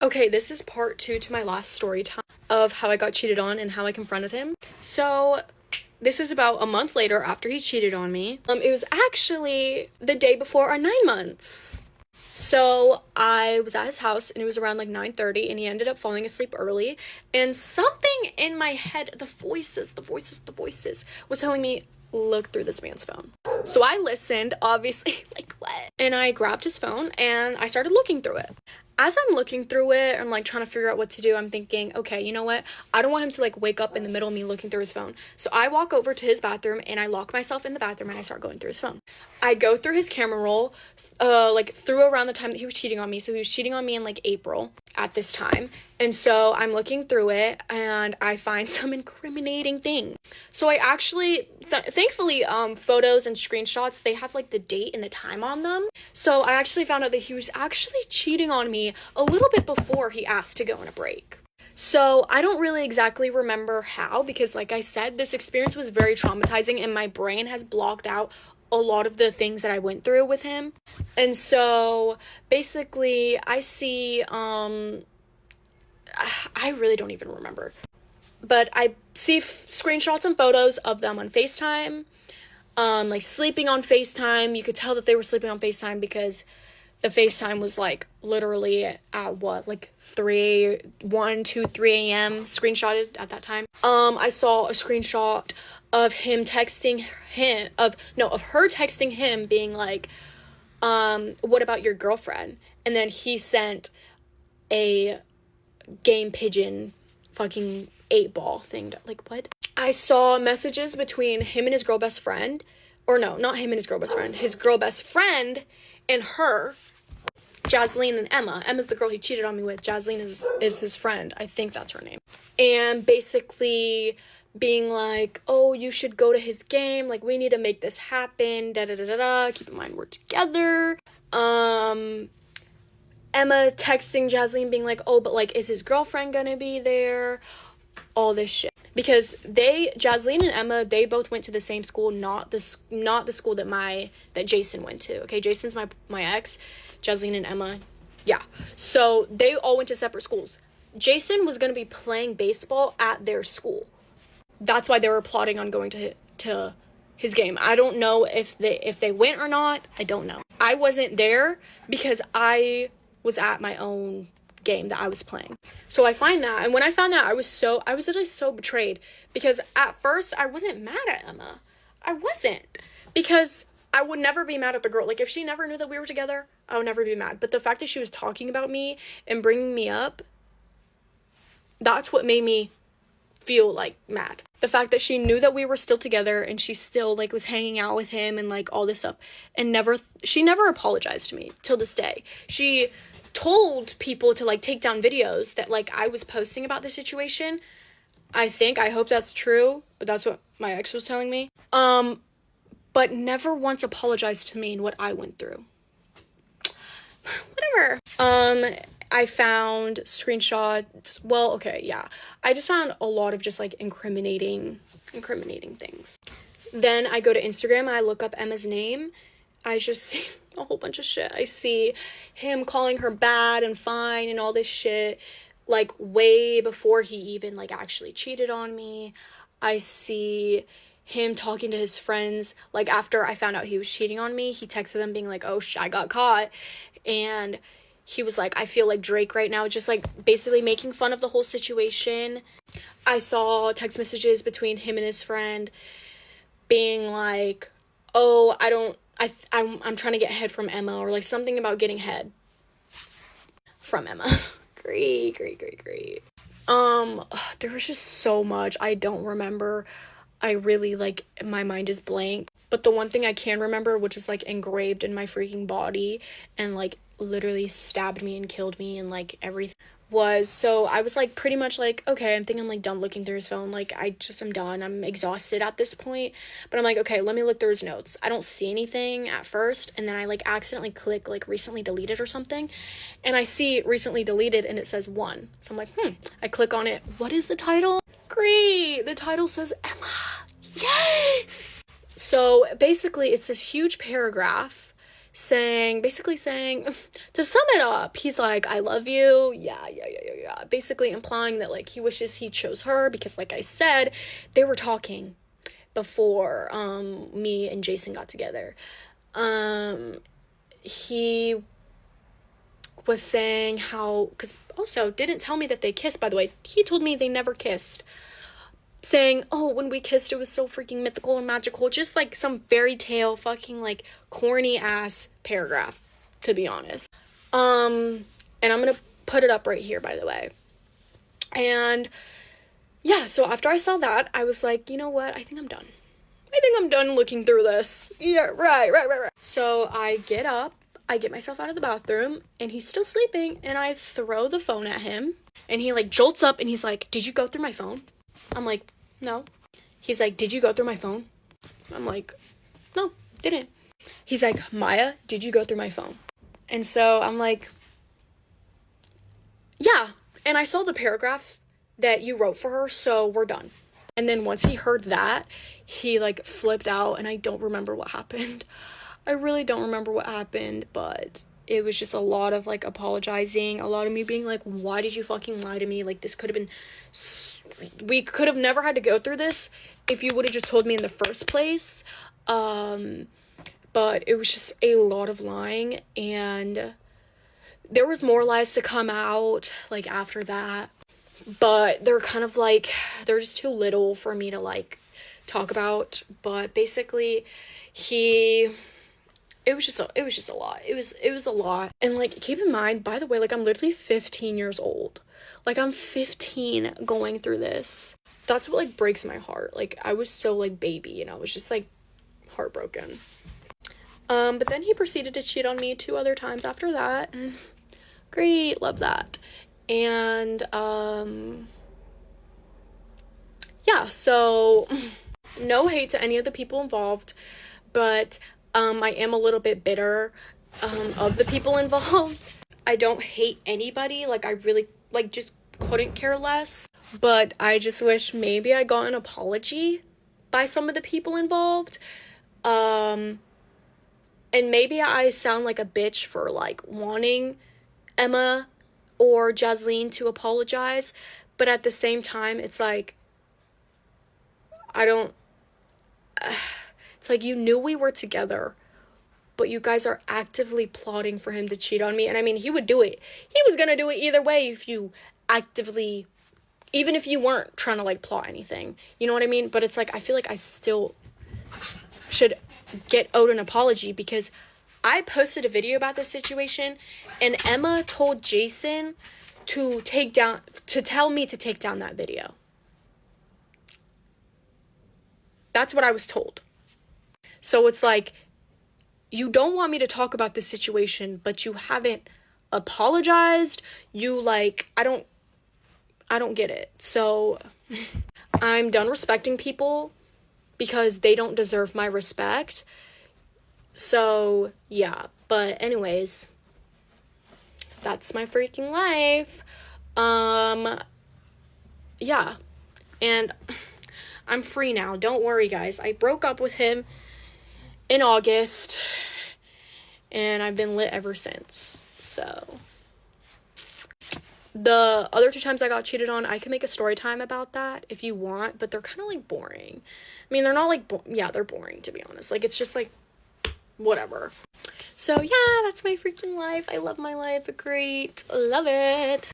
Okay, this is part 2 to my last story time of how I got cheated on and how I confronted him. So, this is about a month later after he cheated on me. It was actually the day before our 9 months. So, I was at his house and it was around like 9:30 and he ended up falling asleep early. And something in my head, the voices was telling me, look through this man's phone. So I listened, obviously, like what? And I grabbed his phone and I started looking through it. As I'm looking through it, I'm like trying to figure out what to do. I'm thinking, okay, you know what? I don't want him to like wake up in the middle of me looking through his phone. So I walk over to his bathroom and I lock myself in the bathroom and I start going through his phone. I go through his camera roll, like through around the time that he was cheating on me. So he was cheating on me in like April at this time. And so I'm looking through it and I find some incriminating thing. So I actually, thankfully, photos and screenshots, they have like the date and the time on them. So I actually found out that he was actually cheating on me a little bit before he asked to go on a break. So I don't really exactly remember how, because like I said, this experience was very traumatizing and my brain has blocked out a lot of the things that I went through with him. And so basically I see, I really don't even remember, but I see screenshots and photos of them on FaceTime, like sleeping on FaceTime. You could tell that they were sleeping on FaceTime because the FaceTime was like literally at what, like 3 a.m. screenshotted at that time. I saw a screenshot of him texting him, of her texting him being like, what about your girlfriend? And then he sent a game pigeon fucking 8-ball thing. Like, what? I saw messages between him and his girl best friend, or no, not him and his girl best friend, his girl best friend and her, Jasleen and Emma. Emma's the girl he cheated on me with. Jasleen is his friend. I think that's her name. And basically being like, oh, you should go to his game. Like, we need to make this happen. Da-da-da-da-da. Keep in mind, we're together. Emma texting Jasleen being like, oh, but like, is his girlfriend gonna be there? All this shit. Because Jasleen and Emma, they both went to the same school, not the school that Jason went to. Okay, Jason's my ex. Jasleen and Emma, yeah. So they all went to separate schools. Jason was gonna be playing baseball at their school. That's why they were plotting on going to his game. I don't know if they went or not. I don't know. I wasn't there because I was at my own game that I was playing. So I find that, and when I found that, I was literally so betrayed, because at first I wasn't mad at Emma. I wasn't, because I would never be mad at the girl. Like, if she never knew that we were together, I would never be mad. But the fact that she was talking about me and bringing me up, that's what made me feel like mad. The fact that she knew that we were still together and she still like was hanging out with him and like all this stuff, and she never apologized to me till this day. She told people to like take down videos that like I was posting about the situation. I hope that's true, but that's what my ex was telling me. But never once apologized to me and what I went through. Whatever. I found screenshots. Well, okay, yeah. I just found a lot of just like incriminating things. Then I go to Instagram, I look up Emma's name. I just see a whole bunch of shit. I see him calling her bad and fine and all this shit, like way before he even like actually cheated on me. I see him talking to his friends, like after I found out he was cheating on me, he texted them being like, oh, I got caught. And he was like, I feel like Drake right now, just like basically making fun of the whole situation. I saw text messages between him and his friend being like, oh, I'm trying to get head from Emma, or like something about getting head from Emma. Great. There was just so much I don't remember. I really like, my mind is blank. But the one thing I can remember, which is like engraved in my freaking body and like literally stabbed me and killed me and like everything, was, so I was like pretty much like, okay, I'm like done looking through his phone. Like I'm done. I'm exhausted at this point. But I'm like, okay, let me look through his notes. I don't see anything at first. And then I like accidentally click like recently deleted or something. And I see recently deleted and it says 1. So I'm like, I click on it. What is the title? Great. The title says Emma. Yes. So basically it's this huge paragraph basically saying, to sum it up, he's like, I love you, yeah, basically implying that, like, he wishes he chose her, because, like I said, they were talking before, me and Jason got together. He was saying how, because also didn't tell me that they kissed, by the way, he told me they never kissed, saying, oh, when we kissed, it was so freaking mythical and magical, just like some fairy tale fucking, like, corny ass paragraph, to be honest. And I'm gonna put it up right here, by the way. And yeah, so after I saw that, I was like, you know what, I think I'm done looking through this. Yeah, right. So I get up, I get myself out of the bathroom, and he's still sleeping, and I throw the phone at him, and he, like, jolts up, and he's like, did you go through my phone? I'm like, no. He's like, did you go through my phone? I'm like, no, didn't. He's like, Maya, did you go through my phone? And so I'm like, yeah. And I saw the paragraph that you wrote for her, so we're done. And then once he heard that, he, like, flipped out, and I don't remember what happened. I really don't remember what happened, but it was just a lot of, like, apologizing, a lot of me being like, why did you fucking lie to me? Like, this could have been, we could have never had to go through this if you would have just told me in the first place. But it was just a lot of lying, and there was more lies to come out, like, after that, but they're kind of, like, they're just too little for me to, like, talk about. But basically, it was just a lot. It was a lot. And, like, keep in mind, by the way, like, I'm literally 15 years old. Like, I'm 15 going through this. That's what, like, breaks my heart. Like, I was so, like, baby, and I was just, like, heartbroken. But then he proceeded to cheat on me 2 other times after that. Great, love that. And, yeah, so, no hate to any of the people involved, but, I am a little bit bitter, of the people involved. I don't hate anybody, like, I really, like, just couldn't care less, but I just wish maybe I got an apology by some of the people involved, and maybe I sound like a bitch for, like, wanting Emma or Jasleen to apologize, but at the same time, it's like, it's like, you knew we were together, but you guys are actively plotting for him to cheat on me, and I mean, he would do it. He was gonna do it either way if you actively, even if you weren't trying to, like, plot anything, you know what I mean? But it's like, I feel like I still should get owed an apology, because I posted a video about this situation, and Emma told Jason to tell me to take down that video. That's what I was told. So it's like, you don't want me to talk about this situation, but you haven't apologized. You, like, I don't get it. So I'm done respecting people because they don't deserve my respect. So, yeah. But anyways, that's my freaking life. Yeah. And I'm free now. Don't worry, guys. I broke up with him in August, and I've been lit ever since. So, the other 2 times I got cheated on, I can make a story time about that if you want, but they're kind of, like, boring. I mean, they're not, like, yeah, they're boring, to be honest. Like, it's just, like, whatever. So, yeah, that's my freaking life. I love my life. Great. Love it.